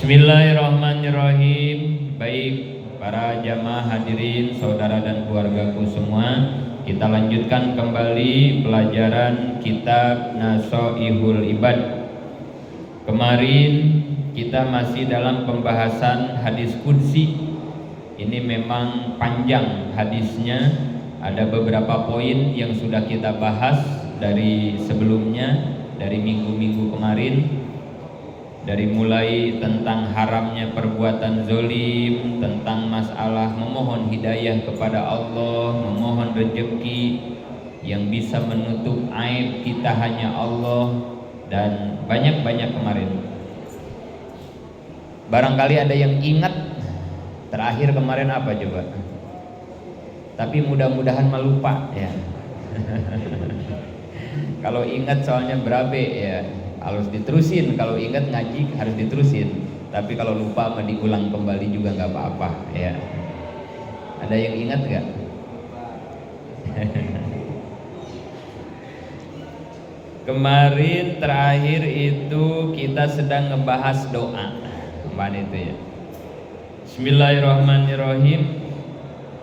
Bismillahirrahmanirrahim. Baik para jamaah hadirin, saudara dan keluargaku semua, kita lanjutkan kembali pelajaran kitab Nasha'ihul Ibad. Kemarin kita masih dalam pembahasan hadis qudsi. Ini memang panjang hadisnya, ada beberapa poin yang sudah kita bahas dari sebelumnya, dari minggu-minggu kemarin. Dari mulai tentang haramnya perbuatan zolim, tentang masalah memohon hidayah kepada Allah, memohon rezeki yang bisa menutup aib kita hanya Allah, dan banyak-banyak kemarin. Barangkali ada yang ingat terakhir kemarin apa coba? Tapi mudah-mudahan melupa ya. Kalau ingat soalnya berabe ya, harus diterusin. Kalau ingat ngaji harus diterusin. Tapi kalau lupa mau diulang kembali juga nggak apa-apa ya. Ada yang ingat nggak? Kemarin terakhir itu kita sedang ngebahas doa. Kemarin itu ya. Bismillahirrahmanirrahim.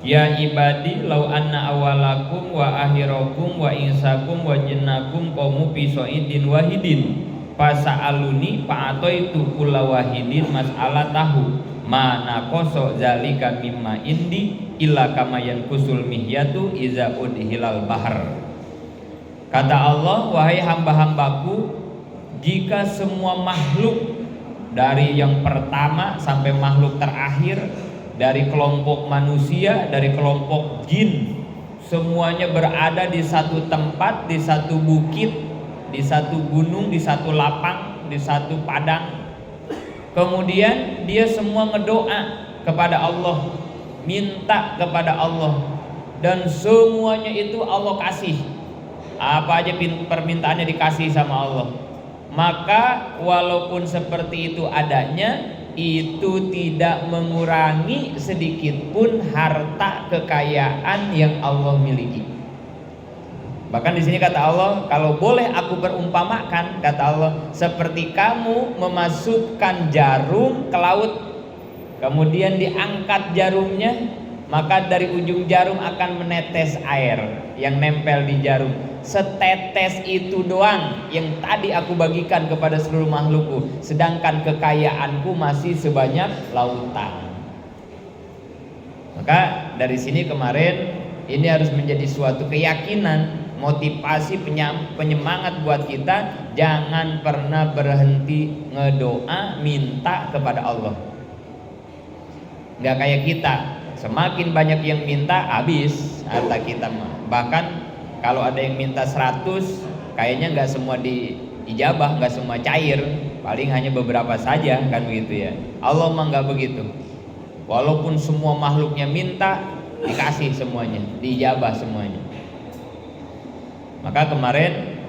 Ya ibadi law anna awalakum wa akhirakum wa insakum wa jinnakum qaumu bisoidin wahidin fasa'aluni fa'ataitu kulla wahidin mas'alatahu ma naqasa zalika mimma indi illa kama yanqusul mihyatu iza udhilal bahar. Kata Allah, wahai hamba-hambaku, jika semua makhluk dari yang pertama sampai makhluk terakhir, dari kelompok manusia, dari kelompok jin, semuanya berada di satu tempat, di satu bukit, di satu gunung, di satu lapang, di satu padang. Kemudian dia semua ngedoa kepada Allah, minta kepada Allah, dan semuanya itu Allah kasih. Apa aja permintaannya dikasih sama Allah. Maka walaupun seperti itu adanya, itu tidak mengurangi sedikit pun harta kekayaan yang Allah miliki. Bahkan di sini kata Allah, kalau boleh aku perumpamakan, kata Allah, seperti kamu memasukkan jarum ke laut, kemudian diangkat jarumnya, maka dari ujung jarum akan menetes air yang nempel di jarum. Setetes itu doang yang tadi aku bagikan kepada seluruh makhlukku, sedangkan kekayaanku masih sebanyak lautan. Maka dari sini kemarin ini harus menjadi suatu keyakinan, motivasi, penyemangat buat kita. Jangan pernah berhenti ngedoa, minta kepada Allah. Nggak kayak kita, semakin banyak yang minta, habis harta kita mah. Bahkan kalau ada yang minta 100, kayaknya nggak semua diijabah, nggak semua cair, paling hanya beberapa saja, kan begitu ya. Allah mah nggak begitu. Walaupun semua makhluknya minta, dikasih semuanya, diijabah semuanya. Maka kemarin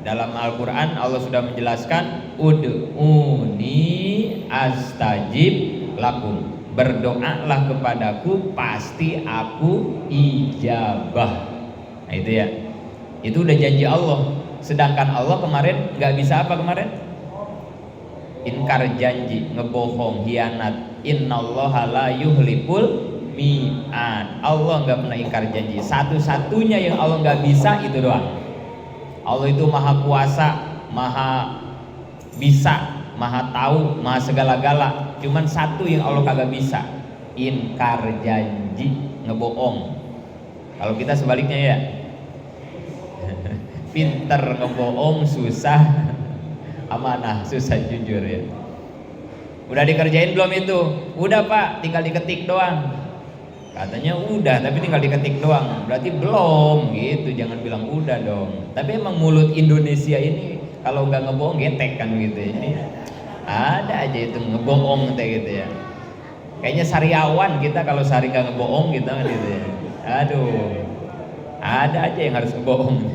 dalam Al-Quran Allah sudah menjelaskan, ud'uni astajib lakum, berdoalah kepadaku pasti aku ijabah. Nah itu ya, itu udah janji Allah. Sedangkan Allah kemarin nggak bisa apa kemarin? Inkar janji, ngebohong, hianat. Innallaha la yuhliful mi'ad. Allah nggak pernah ingkar janji. Satu-satunya yang Allah nggak bisa itu doang. Allah itu maha kuasa, maha bisa, maha tahu, maha segala-gala. Cuman satu yang Allah kagak bisa, inkar janji, ngebohong. Kalau kita sebaliknya ya, pinter ngebohong, susah amanah, susah jujur ya. Udah dikerjain belum itu? Udah Pak, tinggal diketik doang. Katanya udah, tapi tinggal diketik doang. Berarti belum gitu, jangan bilang udah dong. Tapi emang mulut Indonesia ini kalau nggak ngebohong getek kan gitu ya. Jadi ada aja itu ngebohong kayak gitu ya. Kayaknya sariawan kita kalau sehari nggak ngebohong gitu kan gitu ya. Aduh, ada aja yang harus ngebohong.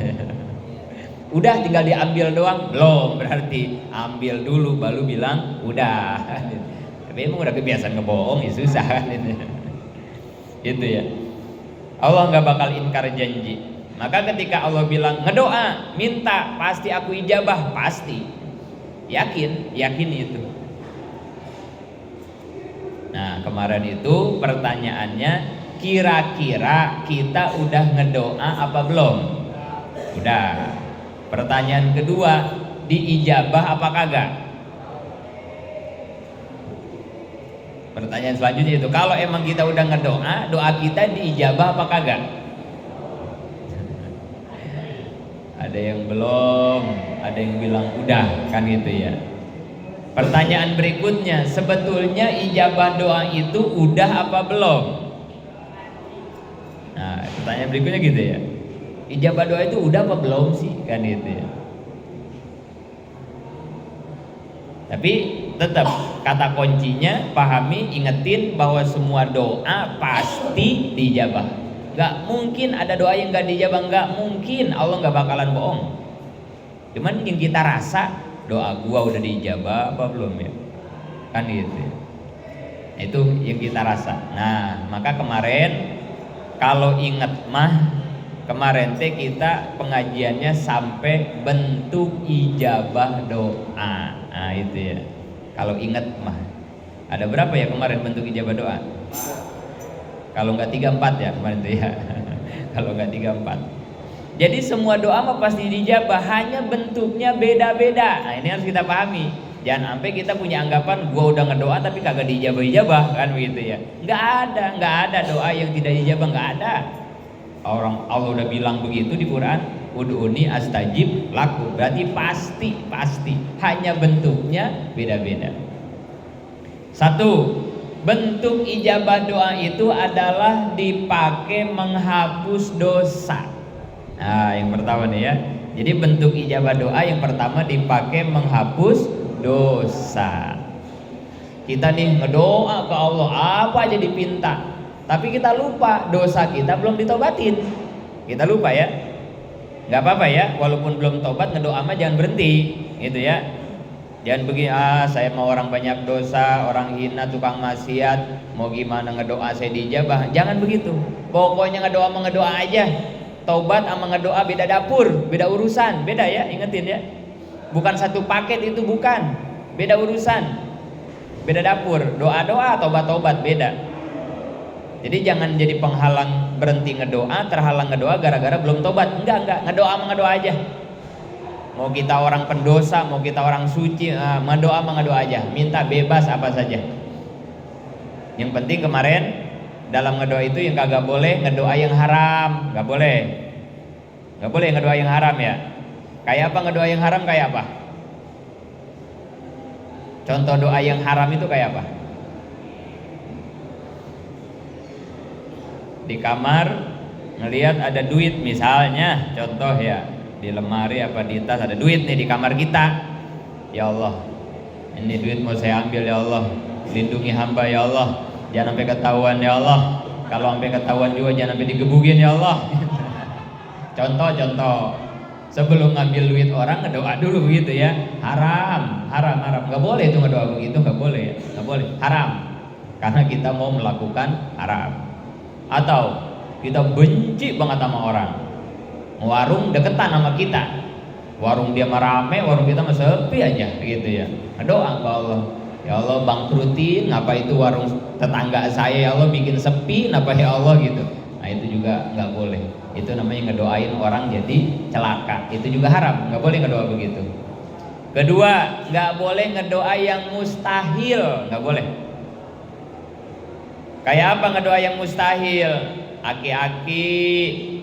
Udah tinggal diambil doang, belum, berarti ambil dulu baru bilang udah. Tapi emang udah kebiasaan ngebohong ya susah kan itu. Gitu ya. Allah nggak bakal ingkar janji. Maka ketika Allah bilang ngedoa, minta, pasti aku ijabah, pasti. Yakin itu. kemarin itu pertanyaannya, kira-kira kita udah ngedoa apa belum? Udah. Pertanyaan kedua, diijabah apa kagak? Pertanyaan selanjutnya itu, kalau emang kita udah ngedoa, doa kita diijabah apa kagak? Ada yang belum, ada yang bilang udah, kan gitu ya. Pertanyaan berikutnya, sebetulnya ijabah doa itu udah apa belum? Nah, pertanyaan berikutnya gitu ya. Ijabah doa itu udah apa belum sih? Kan gitu ya. Tapi tetap kata kuncinya pahami, ingetin bahwa semua doa pasti dijabah. Gak mungkin ada doa yang gak dijabah, gak mungkin. Allah gak bakalan bohong. Cuman yang kita rasa, doa gua udah dijabah apa belum ya? Kan gitu ya. Itu yang kita rasa. Nah, maka kemarin kalau inget mah, kemarin teh kita pengajiannya sampai bentuk ijabah doa. Nah itu ya. Kalau inget mah, ada berapa ya kemarin bentuk ijabah doa? Kalau nggak 3-4 ya kemarin tuh ya. Kalau nggak 3-4. Jadi semua doa mah pasti dijabah, hanya bentuknya beda-beda. Nah ini harus kita pahami. Jangan sampai kita punya anggapan gua udah ngedoa tapi kagak dijabah-ijabah, kan begitu ya. Nggak ada doa yang tidak dijabah, nggak ada. Orang Allah udah bilang begitu di Quran, ud'uni astajib lakum. Berarti pasti hanya bentuknya beda-beda. Satu, bentuk ijabah doa itu adalah dipakai menghapus dosa. Nah, yang pertama nih ya. Jadi bentuk ijabah doa yang pertama dipakai menghapus dosa. Kita nih ngedoa ke Allah apa aja dipinta, tapi kita lupa dosa kita belum ditobatin. Kita lupa ya. Gak apa-apa ya, walaupun belum tobat ngedoa mah jangan berhenti, gitu ya. Jangan begini, saya mau orang banyak dosa, orang hina, tukang maksiat, mau gimana ngedoa saya dijabah. Jangan begitu. Pokoknya ngedoa mah ngedoa aja. Tobat sama ngedoa beda dapur, beda urusan, beda ya, ingetin ya. Bukan satu paket itu, bukan. Beda urusan. Beda dapur, doa-doa, tobat-tobat beda. Jadi jangan jadi penghalang berhenti ngedoa, terhalang ngedoa gara-gara belum tobat. Enggak, ngedoa mah ngedoa aja. Mau kita orang pendosa, mau kita orang suci, ngedoa mah ngedoa aja. Minta bebas apa saja. Yang penting kemarin dalam ngedoa itu yang kagak boleh ngedoa yang haram, nggak boleh. Nggak boleh ngedoa yang haram ya. Kayak apa ngedoa yang haram, kayak apa? Contoh doa yang haram itu kayak apa? Di kamar ngelihat ada duit misalnya, contoh ya, di lemari apa di tas ada duit nih di kamar kita. Ya Allah, ini duit mau saya ambil ya Allah, lindungi hamba ya Allah, jangan sampai ketahuan ya Allah. Kalau sampai ketahuan juga jangan sampai digebukin ya Allah. Contoh sebelum ngambil duit orang ngedoa dulu begitu ya. Haram. Nggak boleh itu ngedoa begitu, nggak boleh ya, nggak boleh, haram. Karena kita mau melakukan haram. Atau kita benci banget sama orang, warung deketan sama kita, warung dia mah rame, warung kita mah sepi aja gitu ya. Doa ke Allah, ya Allah bangkrutin apa itu warung tetangga saya, ya Allah bikin sepi apa ya Allah gitu. Nah itu juga nggak boleh. Itu namanya ngedoain orang jadi celaka. Itu juga haram, nggak boleh ngedoa begitu. Kedua, nggak boleh ngedoa yang mustahil, nggak boleh. Kayak apa ngedoa yang mustahil? Aki-aki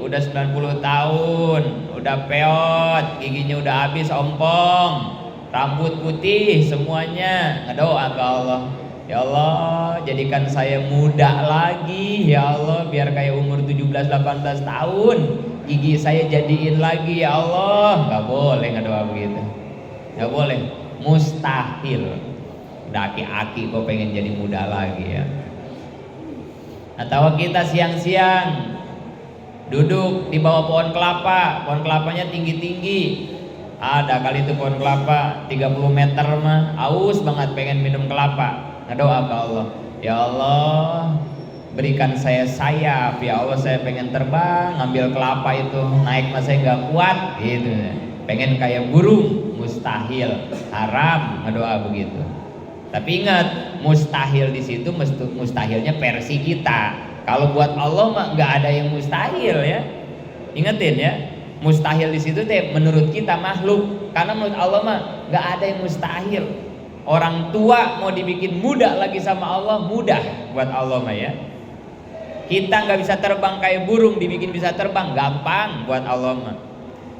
udah 90 tahun, udah peot, giginya udah habis ompong, rambut putih semuanya, ngedoa ke Allah, ya Allah jadikan saya muda lagi ya Allah, biar kayak umur 17-18 tahun, gigi saya jadiin lagi ya Allah. Nggak boleh ngedoa begitu, nggak boleh, mustahil. Udah aki-aki kok pengen jadi muda lagi ya. Atau kita siang-siang duduk di bawah pohon kelapanya tinggi-tinggi, ada kali itu pohon kelapa 30 meter mah, aus banget pengen minum kelapa, ngedoa ke Allah, ya Allah berikan saya sayap ya Allah, saya pengen terbang ngambil kelapa itu, naik mah saya nggak kuat gitu, pengen kayak burung. Mustahil, haram ngedoa begitu. Tapi ingat, mustahil di situ mustahilnya versi kita. Kalau buat Allah mah nggak ada yang mustahil ya. Ingetin ya, mustahil di situ teh menurut kita makhluk. Karena menurut Allah mah nggak ada yang mustahil. Orang tua mau dibikin muda lagi sama Allah, mudah buat Allah mah ya. Kita nggak bisa terbang kayak burung, dibikin bisa terbang, gampang buat Allah mah.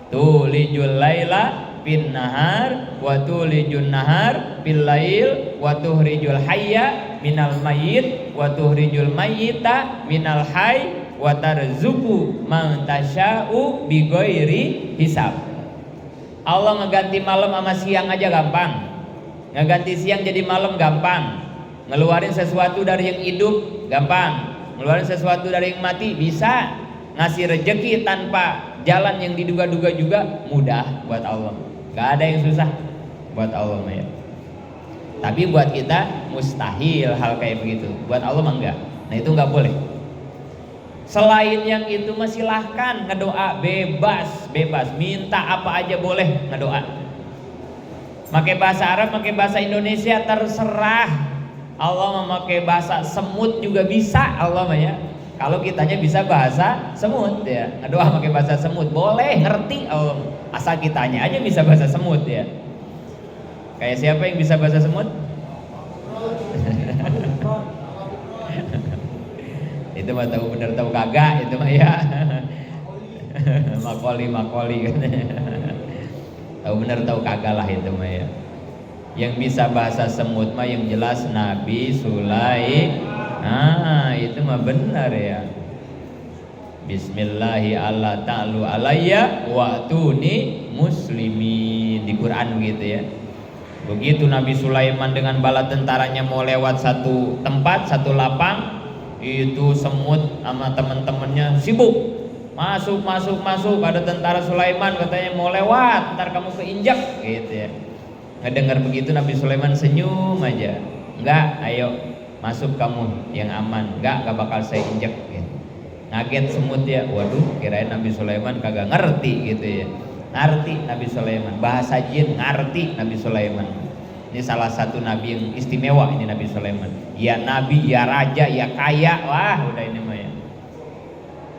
Tulijul laila bin nahar wa tulijun nahar bil lail wa tuhrijul hayya minal mayyit wa tuhrijul mayyita minal hayy wa tarzuqu man tasya'u bighairi hisab. Allah ngeganti malam sama siang aja gampang. Ngeganti siang jadi malam gampang. Ngeluarin sesuatu dari yang hidup gampang. Ngeluarin sesuatu dari yang mati bisa. Ngasih rejeki tanpa jalan yang diduga-duga juga mudah buat Allah. Gak ada yang susah buat Allah ya. Tapi buat kita mustahil hal kayak begitu. Buat Allah mah enggak. Nah itu enggak boleh. Selain yang itu mah silahkan ngedoa bebas, minta apa aja boleh ngedoa. Pakai bahasa Arab, pakai bahasa Indonesia terserah. Allah memakai bahasa semut juga bisa Allah mah ya. Kalau kitanya bisa bahasa semut ya, ngedoa pakai bahasa semut boleh, ngerti Allah. Asal kitanya aja bisa bahasa semut ya. Kayak siapa yang bisa bahasa semut? Itu mah tahu bener tahu kagak itu mah ya. makoli kan. Tahu bener tahu kagak lah itu mah ya. Yang bisa bahasa semut mah yang jelas Nabi Sulaiman. Nah itu mah benar ya. Bismillahi alla ta'lu alayya wa tuni muslimin. Di Quran begitu ya. Begitu Nabi Sulaiman dengan bala tentaranya mau lewat satu tempat, satu lapang, itu semut sama teman-temannya sibuk. Masuk. Ada tentara Sulaiman katanya mau lewat, ntar kamu keinjak gitu ya. Ngedengar begitu Nabi Sulaiman senyum aja. Enggak, ayo masuk kamu yang aman. Enggak bakal saya injak gitu. Ngaget semut ya. Waduh, kirain Nabi Sulaiman kagak ngerti gitu ya. Ngerti Nabi Sulaiman, bahasa jin ngerti Nabi Sulaiman. Ini salah satu nabi yang istimewa ini Nabi Sulaiman. Ya nabi, ya raja, ya kaya. Wah, udah ini mah ya.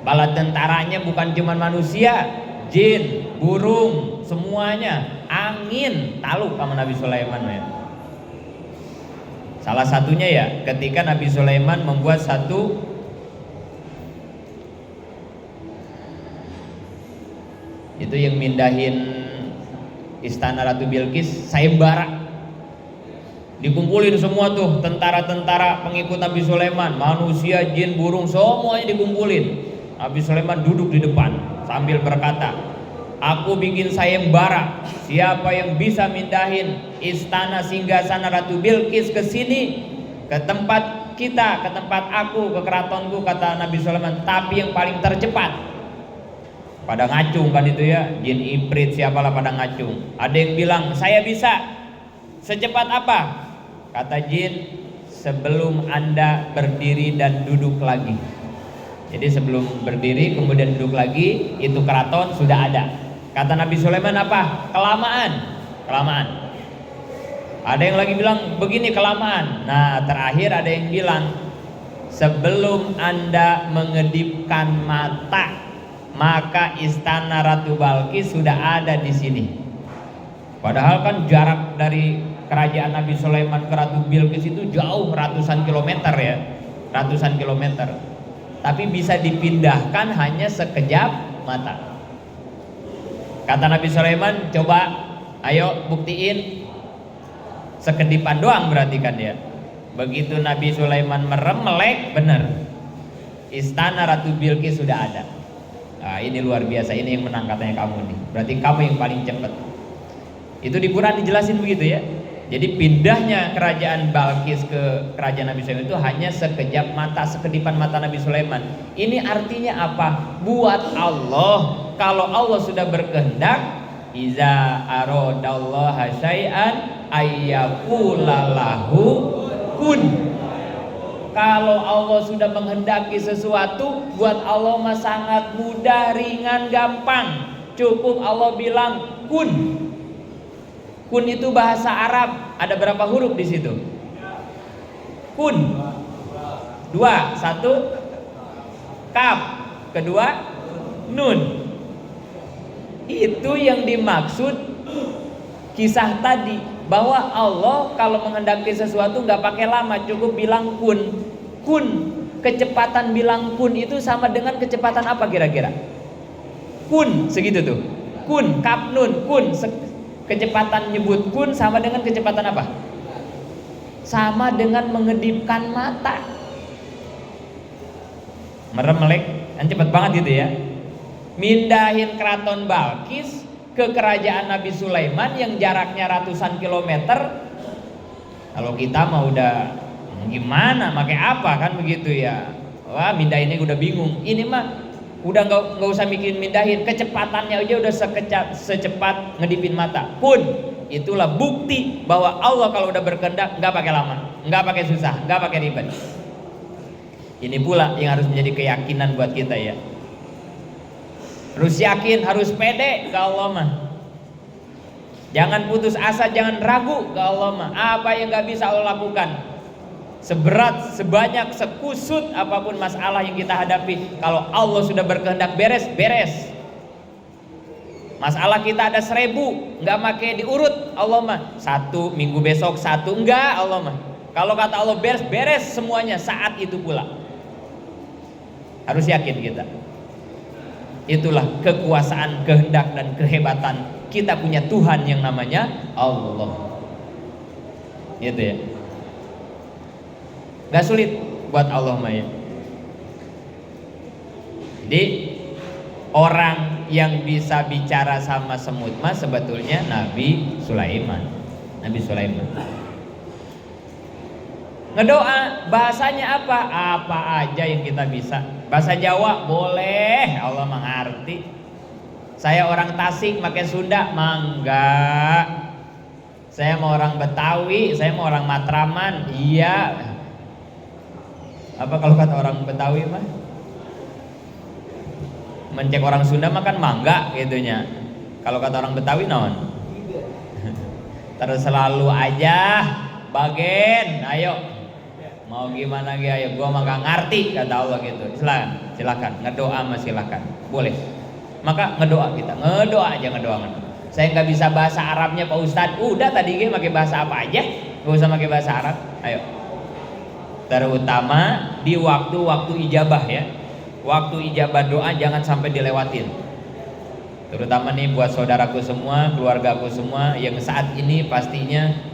Bala tentaranya bukan cuma manusia, jin, burung, semuanya, angin, taluk sama Nabi Sulaiman ya. Salah satunya ya ketika Nabi Sulaiman membuat satu itu yang mindahin istana Ratu Bilqis sayembara. Dikumpulin semua tuh tentara-tentara pengikut Nabi Sulaiman, manusia, jin, burung, semuanya dikumpulin. Nabi Sulaiman duduk di depan sambil berkata, aku bikin sayembara, siapa yang bisa mindahin istana singgasana Ratu Bilqis ke sini, ke tempat kita, ke tempat aku, ke keratonku, kata Nabi Sulaiman, tapi yang paling tercepat. Pada ngacung kan itu ya, jin ifrit siapalah pada ngacung. Ada yang bilang saya bisa. Secepat apa? Kata jin, sebelum Anda berdiri dan duduk lagi. Jadi sebelum berdiri kemudian duduk lagi, itu keraton sudah ada. Kata Nabi Sulaiman apa? Kelamaan. Ada yang lagi bilang begini kelamaan. Nah terakhir ada yang bilang sebelum Anda mengedipkan mata, maka istana Ratu Bilqis sudah ada di sini. Padahal kan jarak dari kerajaan Nabi Sulaiman ke Ratu Bilqis itu jauh ratusan kilometer ya, ratusan kilometer. Tapi bisa dipindahkan hanya sekejap mata. Kata Nabi Sulaiman, coba, ayo buktiin. Sekedipan doang berarti kan ya. Begitu Nabi Sulaiman merem melek, bener. Istana Ratu Bilqis sudah ada. Nah, ini luar biasa, ini yang menang katanya kamu nih. Berarti kamu yang paling cepat. Itu di Quran dijelasin begitu ya. Jadi pindahnya kerajaan Bilqis ke kerajaan Nabi Sulaiman itu hanya sekejap mata, sekedipan mata Nabi Sulaiman. Ini artinya apa? Buat Allah, kalau Allah sudah berkehendak, iza aradallaha syai'an ayyaqula lahu kun. Kalau Allah sudah menghendaki sesuatu, buat Allah mah sangat mudah, ringan, gampang. Cukup Allah bilang kun. Kun itu bahasa Arab, ada berapa huruf di situ? kun. Dua, satu kaf, kedua nun. Itu yang dimaksud kisah tadi, bahwa Allah kalau menghendaki sesuatu nggak pakai lama, cukup bilang kun. Kun, kecepatan bilang kun itu sama dengan kecepatan apa kira-kira? Kun, segitu tuh. Kun, kaf nun, kun. Kecepatan nyebut kun sama dengan kecepatan apa? Sama dengan mengedipkan mata. Merem melek, kan cepet banget gitu ya. Mindahin keraton Balkis ke kerajaan Nabi Sulaiman yang jaraknya ratusan kilometer. Kalau kita mah udah gimana, pakai apa kan begitu ya. Wah, mindahinnya udah bingung. Ini mah udah nggak usah mikirin mindahin, kecepatannya aja udah secepat ngedipin mata. Kun, itulah bukti bahwa Allah kalau udah berkehendak nggak pakai lama, nggak pakai susah, nggak pakai ribet. Ini pula yang harus menjadi keyakinan buat kita ya. Harus yakin, harus pede ke Allah mah. Jangan putus asa, jangan ragu ke Allah mah. Apa yang nggak bisa Allah lakukan, seberat, sebanyak, sekusut apapun masalah yang kita hadapi, kalau Allah sudah berkehendak beres, beres. Masalah kita ada 1000, nggak pakai diurut Allah mah. 1 minggu besok 1, enggak Allah mah. Kalau kata Allah beres, beres semuanya saat itu pula. Harus yakin kita. Itulah kekuasaan, kehendak dan kehebatan. Kita punya Tuhan yang namanya Allah. Gitu ya. Gak sulit buat Allah mah ya. Jadi orang yang bisa bicara sama semut mah sebetulnya Nabi Sulaiman. Nabi Sulaiman ngedoa, bahasanya apa? Apa aja yang kita bisa. Bahasa Jawa boleh, Allah mengerti. Saya orang Tasik pakai Sunda, mangga. Saya mau orang Betawi, saya mau orang Matraman, iya. Apa kalau kata orang Betawi mah? Mencek orang Sunda mah kan mangga gitunya. Kalau kata orang Betawi naon? Terus selalu aja bagen, ayo. Mau gimana ge ayo, gua mah gak ngerti kata Allah gitu. Silakan ngedoa mah silakan. Boleh. Maka ngedoa kita, ngedoa aja ngedoa. Saya nggak bisa bahasa Arabnya Pak Ustadz. Udah tadi ge pakai bahasa apa aja, nggak usah pakai bahasa Arab. Ayo. Terutama di waktu-waktu ijabah ya. Waktu ijabah doa jangan sampai dilewatin. Terutama nih buat saudaraku semua, keluargaku semua yang saat ini pastinya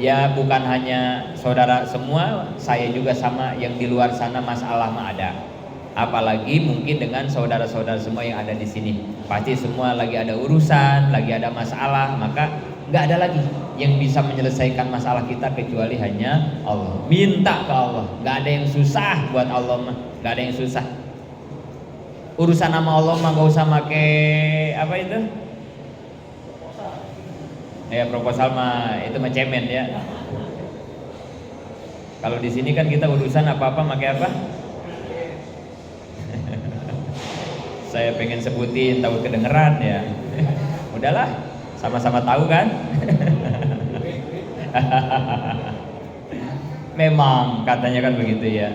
ya bukan hanya saudara semua, saya juga sama yang di luar sana masalah mah ada. Apalagi mungkin dengan saudara-saudara semua yang ada di sini. Pasti semua lagi ada urusan, lagi ada masalah, maka nggak ada lagi yang bisa menyelesaikan masalah kita kecuali hanya Allah. Minta ke Allah, nggak ada yang susah buat Allah mah, nggak ada yang susah. Urusan sama Allah mah nggak usah pakai apa itu? Ya proposal mah itu mah cemen ya. Kalau di sini kan kita urusan apa-apa pakai apa? Saya pengen sebutin tahu kedengeran ya. Udahlah, sama-sama tahu kan? Memang katanya kan begitu ya.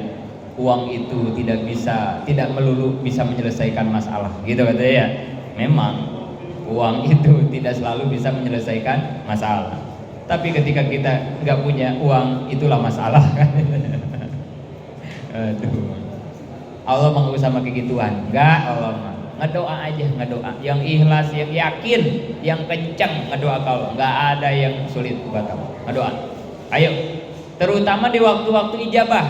Uang itu tidak melulu bisa menyelesaikan masalah, gitu katanya ya. Memang uang itu tidak selalu bisa menyelesaikan masalah. Tapi ketika kita nggak punya uang, itulah masalah kan. Aduh. Allah mah nggak usah pakai gituan. Nggak, Allah mah ngedoa aja, ngedoa. Yang ikhlas, yang yakin, yang kencang ngedoa ke Allah. Nggak ada yang sulit buat Allah. Ngedoa. Ayo. Terutama di waktu-waktu ijabah,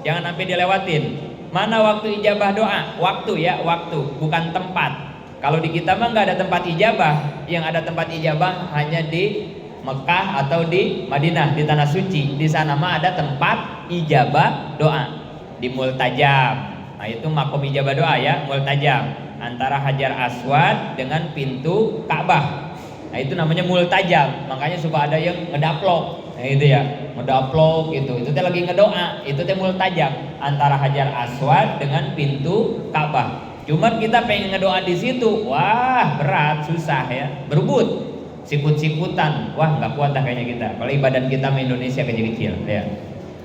jangan sampai dilewatin. Mana waktu ijabah doa? Waktu ya, waktu, bukan tempat. Kalau di kita mah nggak ada tempat ijabah, yang ada tempat ijabah hanya di Mekah atau di Madinah, di tanah suci. Di sana mah ada tempat ijabah doa di Multajam. Nah itu makom ijabah doa ya, Multajam, antara Hajar Aswad dengan pintu Ka'bah. Nah itu namanya Multajam. Makanya suka ada yang ngedaplok. Nah itu ya, ngedaplok gitu. Itu teh lagi ngedoa. Itu teh Multajam antara Hajar Aswad dengan pintu Ka'bah. Cuman kita pengen ngedoa di situ, wah berat, susah ya, berebut, sikut-sikutan, wah nggak kuat dah kayaknya kita. Kalau badan kita sama Indonesia kecil-kecil, ya.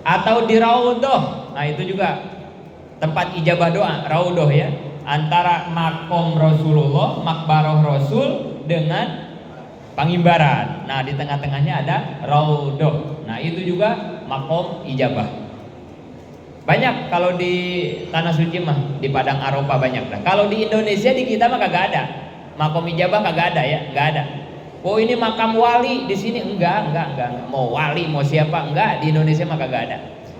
atau di raudhah. Nah itu juga tempat ijabah doa, raudhah ya, antara makom Rasulullah, makbaroh Rasul dengan Pangimbaran. Nah di tengah-tengahnya ada raudhah. Nah itu juga makom ijabah. Banyak kalau di tanah suci mah, di Padang Arafah banyak. Nah, kalau di Indonesia di kita mah kagak ada. Makom ijabah kagak ada ya, nggak ada. Oh ini makam wali di sini enggak. Mau wali mau siapa enggak, di Indonesia mah kagak ada.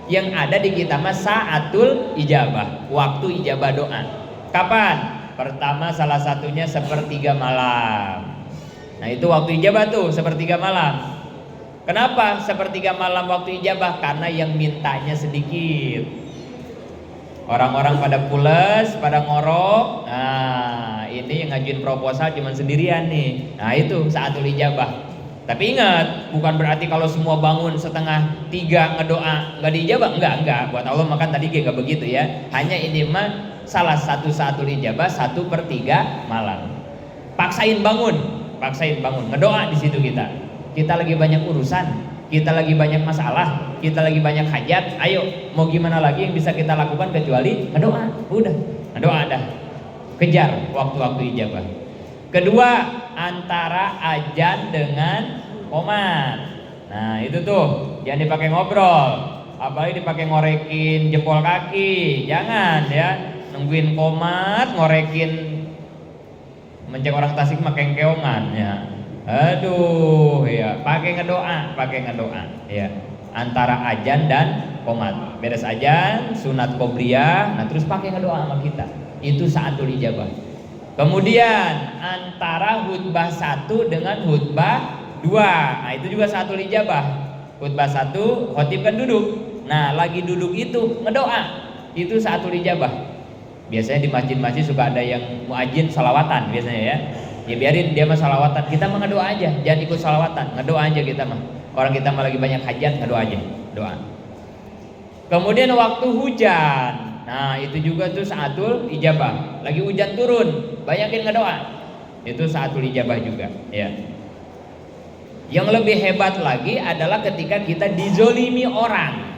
Yang ada di kita mah saatul ijabah, waktu ijabah doa. Kapan? Pertama salah satunya sepertiga malam. Nah itu waktu ijabah tuh sepertiga malam. Kenapa sepertiga malam waktu ijabah? Karena yang mintanya sedikit. Orang-orang pada pules, pada ngorok. Nah ini yang ngajuin proposal cuma sendirian nih. Nah itu saatul ijabah. Tapi ingat, bukan berarti kalau semua bangun setengah 3 ngedoa nggak diijabah. Enggak. Buat Allah makan tadi kayak begitu ya. Hanya ini mah salah satu saatul ijabah 1/3 malam. Paksain bangun ngedoa di situ kita. Kita lagi banyak urusan, kita lagi banyak masalah, kita lagi banyak hajat. Ayo, mau gimana lagi yang bisa kita lakukan kecuali ngedoa? Udah, ngedoa dah. Kejar waktu-waktu ijabah. Kedua, antara ajan dengan qomat. Nah, itu tuh jangan dipakai ngobrol, apalagi dipakai ngorekin jempol kaki. Jangan ya, nungguin qomat, ngorekin mencek orang Tasik makai keongan ya. Aduh ya, pakai ngedoa ya, antara ajan dan qomat. Beres ajan, sunat qobliyah, nah terus pakai ngedoa sama kita. Itu saatul ijabah. Kemudian antara khutbah 1 dengan khutbah 2. Nah itu juga saatul ijabah. Khutbah 1 khotib kan duduk. Nah lagi duduk itu ngedoa. Itu saatul ijabah. Biasanya di masjid-masjid suka ada yang muadzin salawatan biasanya ya. Ya biarin dia mah salawatan, kita mah ngedoa aja, jangan ikut salawatan, ngedoa aja kita mah. Orang kita mah lagi banyak hajat, ngedoa aja, doa. Kemudian waktu hujan, nah itu juga tuh saatul ijabah. Lagi hujan turun, banyakin ngedoa, itu saatul ijabah juga. Ya. Yang lebih hebat lagi adalah ketika kita dizolimi orang.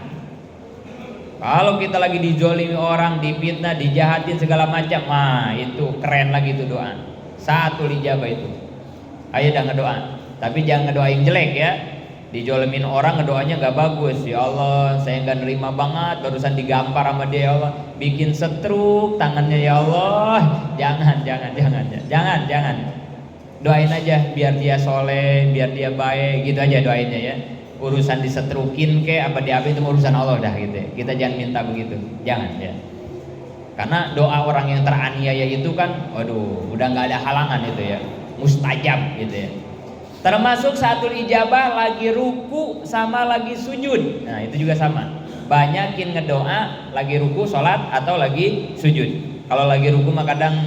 Kalau kita lagi dizolimi orang, difitnah, dijahatin segala macam, nah itu keren lagi tuh doa. Saatul ijabah itu. Ayo dah ngedoa. Tapi jangan ngedoa yang jelek ya. Dijolimin orang ngedoanya gak bagus. Ya Allah saya gak nerima banget, barusan digampar sama dia ya Allah, bikin setruk tangannya ya Allah. Jangan. Doain aja biar dia soleh, biar dia baik, gitu aja doainnya ya. Urusan disetrukin ke apa diapa itu urusan Allah dah gitu ya. Kita jangan minta begitu. Jangan ya. Karena doa orang yang teraniaya itu kan, waduh, udah nggak ada halangan itu ya, mustajab gitu ya. Termasuk saatul ijabah lagi ruku sama lagi sujud. Nah itu juga sama. Banyakin ngedoa lagi ruku, sholat atau lagi sujud. Kalau lagi ruku mah kadang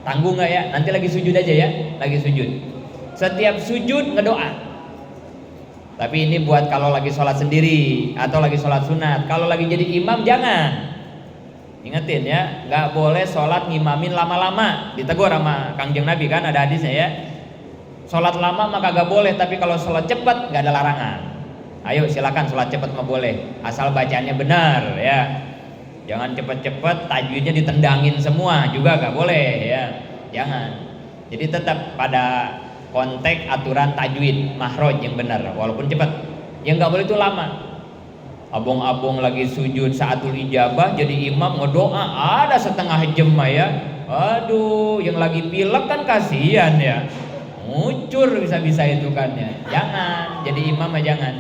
tanggung nggak ya, nanti lagi sujud aja ya, lagi sujud. Setiap sujud ngedoa. Tapi ini buat kalau lagi sholat sendiri atau lagi sholat sunat. Kalau lagi jadi imam jangan. Ingetin ya, nggak boleh sholat ngimamin lama-lama. Ditegur sama Kangjeng Nabi kan, ada hadisnya ya. Sholat lama maka gak boleh, tapi kalau sholat cepat nggak ada larangan. Ayo silakan sholat cepat mah boleh, asal bacaannya benar ya. Jangan cepet-cepet tajwidnya ditendangin semua juga gak boleh ya. Jangan. Jadi tetap pada konteks aturan tajwid mahroj yang benar, walaupun cepat. Yang nggak boleh itu lama. Abong-abong lagi sujud saatul ijabah jadi imam ngedoa ada setengah jam ya. Aduh, yang lagi pilek kan kasihan ya. Ngucur bisa-bisa itu kan ya. Jangan, jadi imam aja jangan.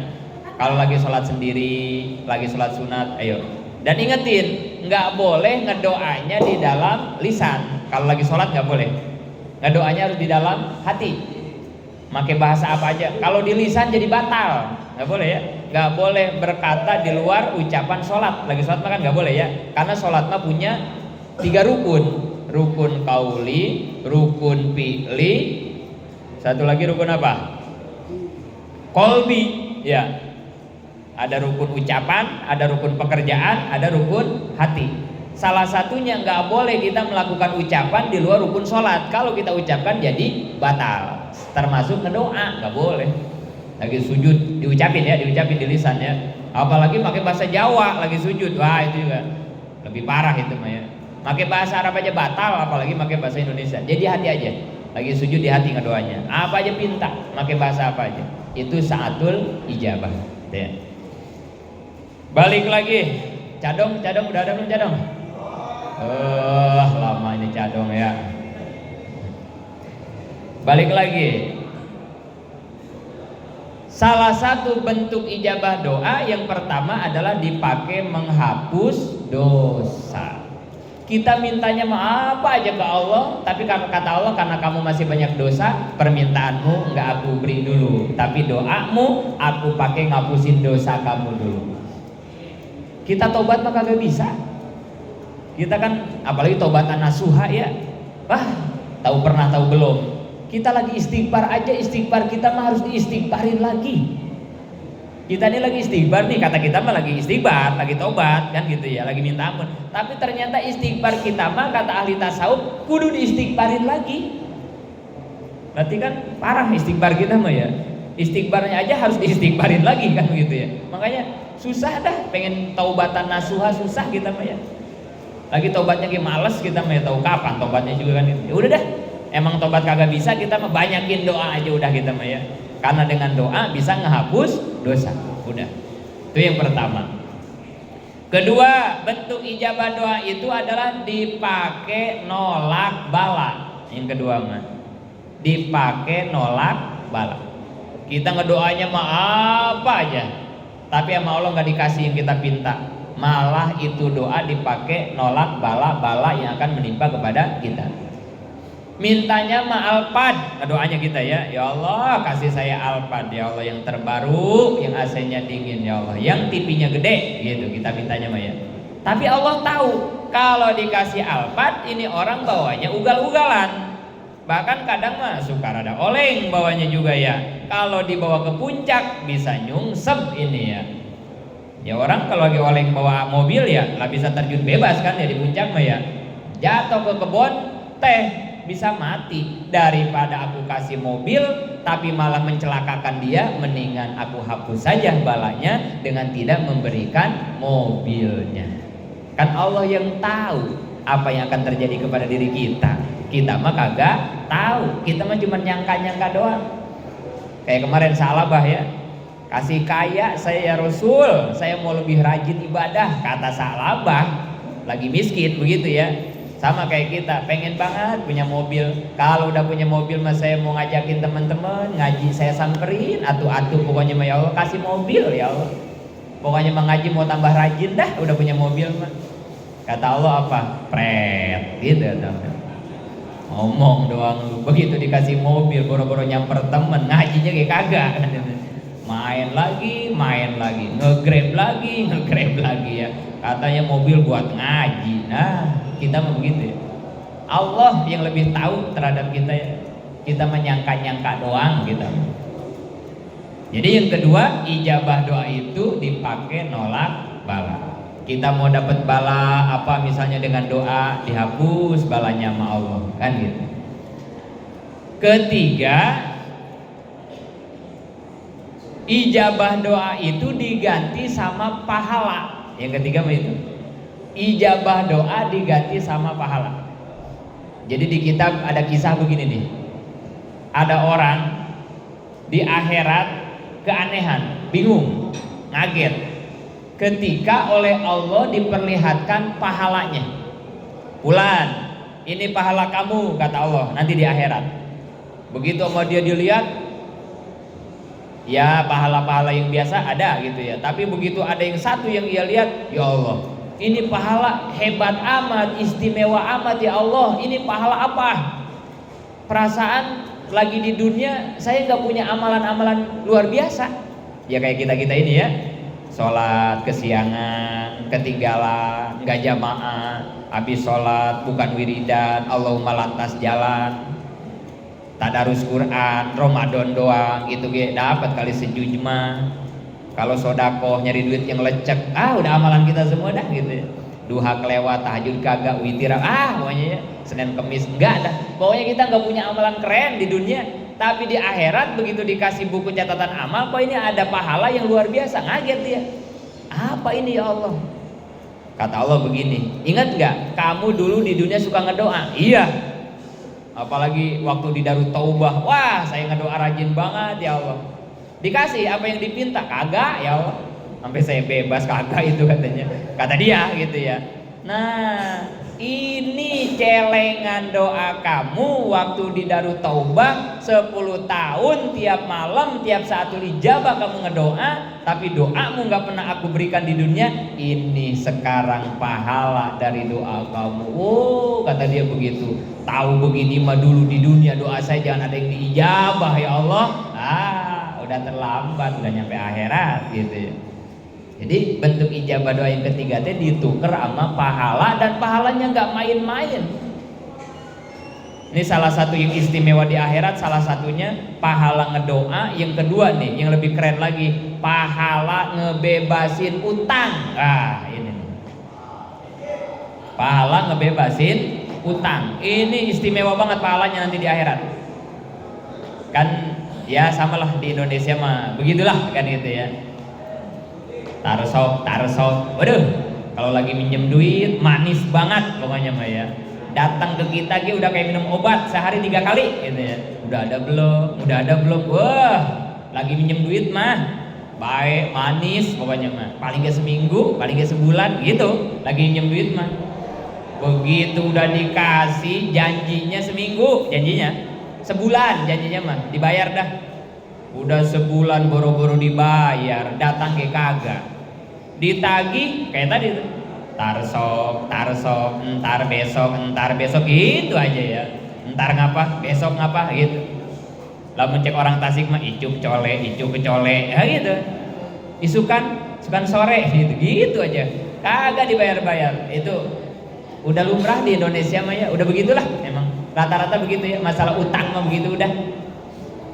Kalau lagi sholat sendiri, lagi sholat sunat, ayo. Dan ingetin, nggak boleh ngedoanya di dalam lisan. Kalau lagi sholat nggak boleh. Ngedoanya harus di dalam hati. Pakai bahasa apa aja. Kalau di lisan jadi batal, nggak boleh ya. Nggak boleh berkata di luar ucapan sholat. Lagi sholat mah kan nggak boleh ya. Karena sholat mah punya 3 rukun. Rukun qauli, rukun fi'li, satu lagi rukun apa? Qalbi. Ya. Ada rukun ucapan, ada rukun pekerjaan, ada rukun hati. Salah satunya nggak boleh kita melakukan ucapan di luar rukun sholat. Kalau kita ucapkan jadi batal. Termasuk ngedoa nggak boleh. Lagi sujud diucapin ya, diucapin di lisan ya. Apalagi pakai bahasa Jawa lagi sujud, wah itu juga lebih parah itu mah ya. Pakai bahasa Arab aja batal, apalagi pakai bahasa Indonesia. Jadi hati aja, lagi sujud di hati ngedoanya. Apa aja pinta, pakai bahasa apa aja. Itu saatul ijabah. Ya. Balik lagi, cadong udah ada belum cadong? Lama ini cadong ya. Balik lagi. Salah satu bentuk ijabah doa yang pertama adalah dipakai menghapus dosa. Kita mintanya mau apa aja ke Allah, tapi kata Allah karena kamu masih banyak dosa, permintaanmu nggak aku beri dulu, tapi doamu aku pakai ngapusin dosa kamu dulu. Kita tobat mah kagak bisa. Kita kan apalagi tobatan nasuha ya, tahu pernah tahu belum. Kita lagi istighfar aja, istighfar kita mah harus diistighfarin lagi. Kita ini lagi istighfar nih, kata kita mah lagi istighfar, lagi tobat kan gitu ya, lagi minta ampun. Tapi ternyata istighfar kita mah kata ahli tasawuf kudu diistighfarin lagi. Berarti kan parah istighfar kita mah ya. Istighfarnya aja harus diistighfarin lagi kan gitu ya. Makanya susah dah, pengen taubatan nasuha susah kita mah ya. Lagi tobatnya kayak males kita mah ya, tahu kapan tobatnya juga kan gitu. Ya udah dah. Emang tobat kagak bisa, kita mah banyakin doa aja udah kita mah ya. Karena dengan doa bisa ngehapus dosa. Udah. Itu yang pertama. Kedua, bentuk ijabah doa itu adalah dipakai nolak bala. Yang kedua mah dipakai nolak bala. Kita ngedoanya mah apa aja, tapi sama Allah nggak dikasih yang kita pinta. Malah itu doa dipakai nolak bala-bala yang akan menimpa kepada kita. Mintanya mah Alphard, doanya kita ya. Ya Allah kasih saya Alphard ya Allah, yang terbaru, yang AC-nya dingin ya Allah, yang TV-nya gede gitu kita mintanya mah ya. Tapi Allah tahu kalau dikasih Alphard ini orang bawanya ugal-ugalan. Bahkan kadang mah suka rada oleng bawanya juga ya. Kalau dibawa ke puncak bisa nyungsep ini ya. Ya orang kalau lagi oleng bawa mobil ya nggak bisa terjun bebas kan ya di puncak mah ya. Jatuh ke kebun teh bisa mati. Daripada aku kasih mobil tapi malah mencelakakan dia, mendingan aku hapus saja balanya dengan tidak memberikan mobilnya. Kan Allah yang tahu apa yang akan terjadi kepada diri kita. Kita mah kagak tahu, kita mah cuma nyangka-nyangka doang. Kayak kemarin Salabah ya, kasih kaya saya ya Rasul, saya mau lebih rajin ibadah, kata Salabah. Lagi miskin begitu ya. Sama kayak kita, pengen banget punya mobil. Kalau udah punya mobil mah saya mau ngajakin teman-teman ngaji, saya samperin atu-atu, pokoknya mah ya Allah kasih mobil ya Allah. Pokoknya mah ngaji mau tambah rajin dah, udah punya mobil mah. Kata Allah apa? Pret gitu teman. Ngomong doang lu, begitu dikasih mobil boro-boro nyamper temen, ngajinya kayak kagak. Main lagi, nge-grab lagi ya. Katanya mobil buat ngaji. Nah, kita mah begitu ya. Allah yang lebih tahu terhadap kita ya. Kita menyangka-nyangka doang kita. Jadi yang kedua, ijabah doa itu dipakai nolak bala. Kita mau dapat bala apa misalnya dengan doa, dihapus balanya sama Allah kan gitu. Ketiga, ijabah doa itu diganti sama pahala. Yang ketiga mah itu, ijabah doa diganti sama pahala. Jadi di kitab ada kisah begini nih. Ada orang di akhirat keanehan, bingung, ngaget ketika oleh Allah diperlihatkan pahalanya. Fulan, ini pahala kamu kata Allah nanti di akhirat. Begitu sama dia dilihat, ya pahala-pahala yang biasa ada gitu ya. Tapi begitu ada yang satu yang ia lihat, ya Allah, ini pahala hebat amat, istimewa amat ya Allah. Ini pahala apa? Perasaan lagi di dunia saya nggak punya amalan-amalan luar biasa. Ya kayak kita ini ya. Sholat kesiangan, ketinggalan, nggak jamaah, habis sholat bukan wiridan, Allahumma lantas jalan, tadarus Quran, Ramadan doang, itu dapat kali sejujma. Kalau sodakoh nyari duit yang lecek, udah amalan kita semua dah gitu ya. Duha kelewat, tahajud kagak, witir, pokoknya ya, Senin Kemis enggak dah. Pokoknya kita nggak punya amalan keren di dunia. Tapi di akhirat begitu dikasih buku catatan amal, kok ini ada pahala yang luar biasa, ngaget dia. Apa ini ya Allah? Kata Allah begini, ingat nggak kamu dulu di dunia suka ngedoa? Iya. Apalagi waktu di Darut Taubah, wah saya ngedoa rajin banget ya Allah. Dikasih apa yang dipinta? Kagak ya Allah. Sampai saya bebas kagak itu katanya. Kata dia gitu ya. Nah, ini celengan doa kamu waktu di Darut Taubah 10 tahun tiap malam, tiap saat ijabah kamu ngedoa, tapi doamu gak pernah aku berikan di dunia. Ini sekarang pahala dari doa kamu. Oh, kata dia begitu. Tahu begini mah dulu di dunia doa saya jangan ada yang diijabah ya Allah. Udah terlambat, udah nyampe akhirat gitu ya. Jadi bentuk ijabah doa yang ketiga teh ditukar sama pahala, dan pahalanya nggak main-main. Ini salah satu yang istimewa di akhirat, salah satunya pahala ngedoa. Yang kedua nih, yang lebih keren lagi, pahala ngebebasin utang. Ini pahala ngebebasin utang. Ini istimewa banget pahalanya nanti di akhirat. Kan ya samalah di Indonesia mah begitulah kan gitu ya. Tarsok, waduh, kalau lagi minjem duit manis banget pokoknya mah ya. Datang ke kita udah kayak minum obat sehari 3 kali gitu ya. Udah ada belum, wah lagi minjem duit mah baik manis pokoknya mah. Paling gak seminggu, paling gak sebulan gitu lagi minjem duit mah. Begitu udah dikasih janjinya seminggu, janjinya sebulan, janjinya mah dibayar dah. Udah sebulan boro-boro dibayar, datang ke kagak. Ditagih kayak tadi tuh. Tarsok, entar besok gitu aja ya. Entar ngapa, besok ngapa gitu. Lah mencek orang Tasik mah icup cole, ya gitu. Isukan sore gitu aja. Kagak dibayar-bayar. Itu udah lumrah di Indonesia mah ya, udah begitulah emang. Rata-rata begitu ya, masalah utang mah begitu udah.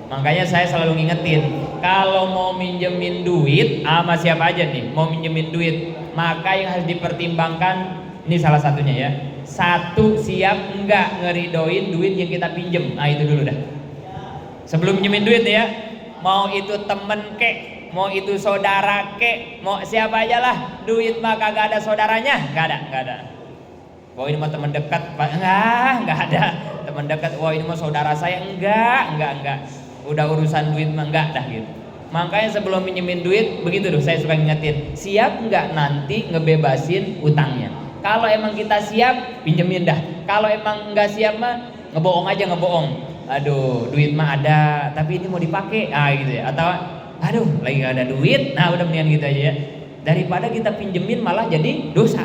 Makanya saya selalu ngingetin, kalau mau minjemin duit sama siapa aja nih, mau minjemin duit, maka yang harus dipertimbangkan ini salah satunya ya. Satu, siap enggak ngeridoin duit yang kita pinjem. Nah itu dulu dah. Sebelum minjemin duit ya, mau itu temen kek, mau itu saudara kek, mau siapa aja lah, duit mah kagak ada saudaranya, enggak ada. Wah ini mah teman dekat, enggak ada. Teman dekat, wah ini mah saudara saya, enggak. Udah urusan duit mah enggak dah gitu. Makanya sebelum minjemin duit begitu tuh saya suka ngingetin, siap enggak nanti ngebebasin utangnya. Kalau emang kita siap, pinjemin dah. Kalau emang enggak siap mah ngebohong aja. Aduh, duit mah ada, tapi ini mau dipakai, gitu ya. Atau aduh, lagi gak ada duit. Nah, udah mendingan gitu aja ya. Daripada kita pinjemin malah jadi dosa.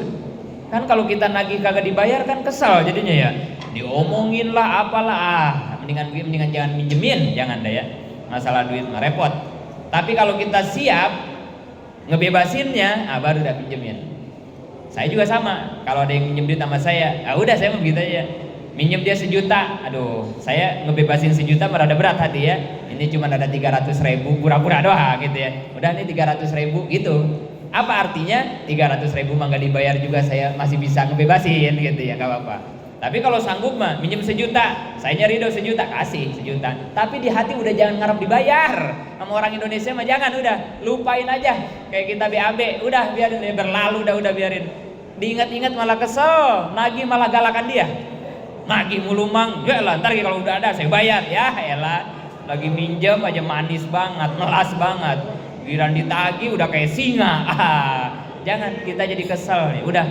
Kan kalau kita nagih kagak dibayar kan kesel jadinya ya. Diomongin lah apalah, mendingan jangan minjemin, jangan dah ya. Masalah duit mah repot. Tapi kalau kita siap ngebebasinnya, baru udah pinjemin. Saya juga sama. Kalau ada yang minjem duit sama saya, udah saya mau begitu aja. Minjem dia 1 juta, aduh, saya ngebebasin 1 juta merada berat hati ya. Ini cuma ada 300.000 pura-pura doang gitu ya. Udah nih 300.000 gitu. Apa artinya 300.000 mah nggak dibayar juga saya masih bisa ngebebasin gitu ya, nggak apa-apa. Tapi kalau sanggup mah minjem 1 juta, saya ridho 1 juta, kasih 1 juta. Tapi di hati udah jangan ngarep dibayar. Sama orang Indonesia mah jangan, udah lupain aja. Kayak kita BAB, udah biarin dia berlalu, udah biarin. Diingat-ingat malah kesel, nagih malah galakan dia. Nagih mulu mang, ya lah ntar kalau udah ada saya bayar. Ya elah, lagi minjem aja manis banget, melas banget. Giliran ditagih udah kayak singa. Jangan, kita jadi kesel nih, udah.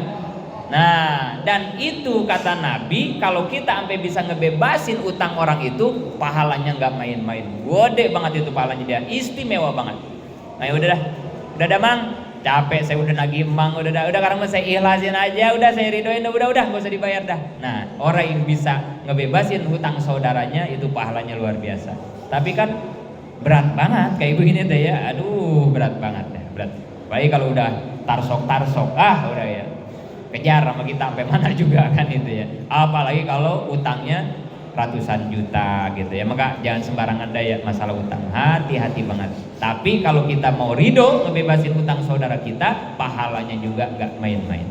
Nah, dan itu kata Nabi, kalau kita sampai bisa ngebebasin utang orang itu, pahalanya nggak main-main, gede banget itu pahalanya dia, istimewa banget. Nah, udah dah mang, capek saya udah nagih emang, udah sekarang saya ikhlasin aja, udah saya ridoin, udah nggak usah dibayar dah. Nah, orang yang bisa ngebebasin hutang saudaranya itu pahalanya luar biasa. Tapi kan berat banget kayak begini deh ya, aduh berat banget deh, berat. Baik kalau udah tarsok, udah ya. Kejar sama kita sampai mana juga kan itu ya. Apalagi kalau utangnya ratusan juta gitu ya. Maka jangan sembarangan daya masalah utang. Hati-hati banget. Tapi kalau kita mau ridho ngebebasin utang saudara kita, pahalanya juga gak main-main.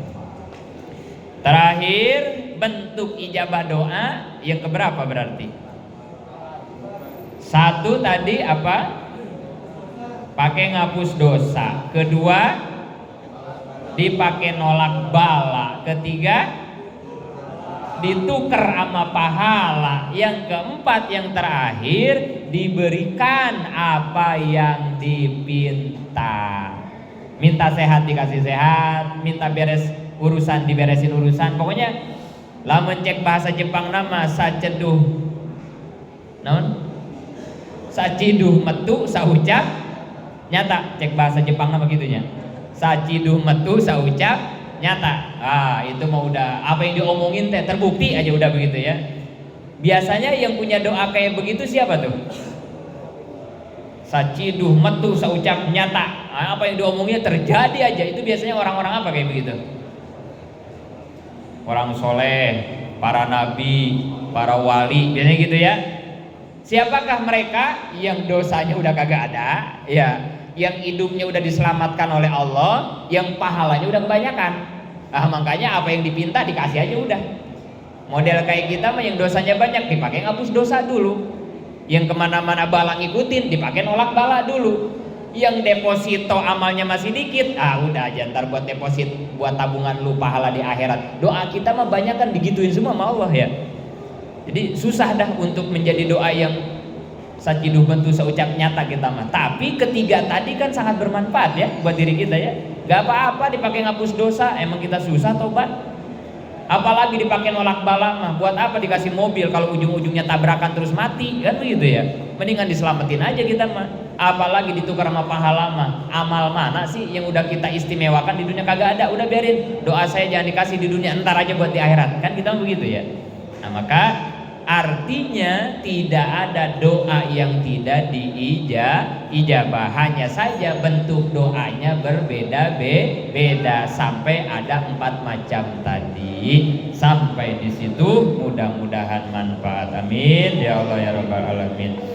Terakhir, bentuk ijabah doa yang keberapa berarti? 1 tadi apa? Pakai ngapus dosa. Kedua, dipakai nolak bala. Ketiga, ditukar sama pahala. Yang keempat, yang terakhir, diberikan apa yang dipinta. Minta sehat dikasih sehat, minta beres urusan diberesin urusan. Pokoknya lamun cek bahasa Jepang nama saceduh naon? Saciduh metu saucap nyata. Cek bahasa Jepang nama gitunya. Saciduh metu saucap nyata. Itu mah udah apa yang diomongin teh terbukti aja udah begitu ya. Biasanya yang punya doa kayak begitu siapa tuh? Saciduh metu saucap nyata. Apa yang diomongnya terjadi aja. Itu biasanya orang-orang apa kayak begitu? Orang soleh, para nabi, para wali, biasanya gitu ya. Siapakah mereka yang dosanya udah kagak ada, ya, yang hidupnya udah diselamatkan oleh Allah, yang pahalanya udah kebanyakan. Makanya apa yang dipinta dikasih aja udah. Model kayak kita mah yang dosanya banyak dipakai ngapus dosa dulu. Yang kemana-mana bala ngikutin dipakai nolak bala dulu. Yang deposito amalnya masih dikit, udah aja ntar buat deposit, buat tabungan lu pahala di akhirat. Doa kita mah banyak kan digituin semua sama Allah ya. Jadi susah dah untuk menjadi doa yang saciduh bentu seucap nyata kita mah. Tapi ketiga tadi kan sangat bermanfaat ya buat diri kita ya. Gak apa-apa dipakai ngapus dosa, emang kita susah tobat. Apalagi dipakai nolak bala mah, buat apa dikasih mobil kalau ujung-ujungnya tabrakan terus mati kan begitu ya. Mendingan diselamatin aja kita mah. Apalagi ditukar sama pahala mah. Amal mana sih yang udah kita istimewakan di dunia kagak ada, udah biarin. Doa saya jangan dikasih di dunia, entar aja buat di akhirat. Kan kita begitu ya. Nah, maka artinya tidak ada doa yang tidak diijabah, hanya saja bentuk doanya berbeda-beda sampai ada 4 macam tadi. Sampai di situ mudah-mudahan manfaat. Amin ya Allah ya rabbal alamin.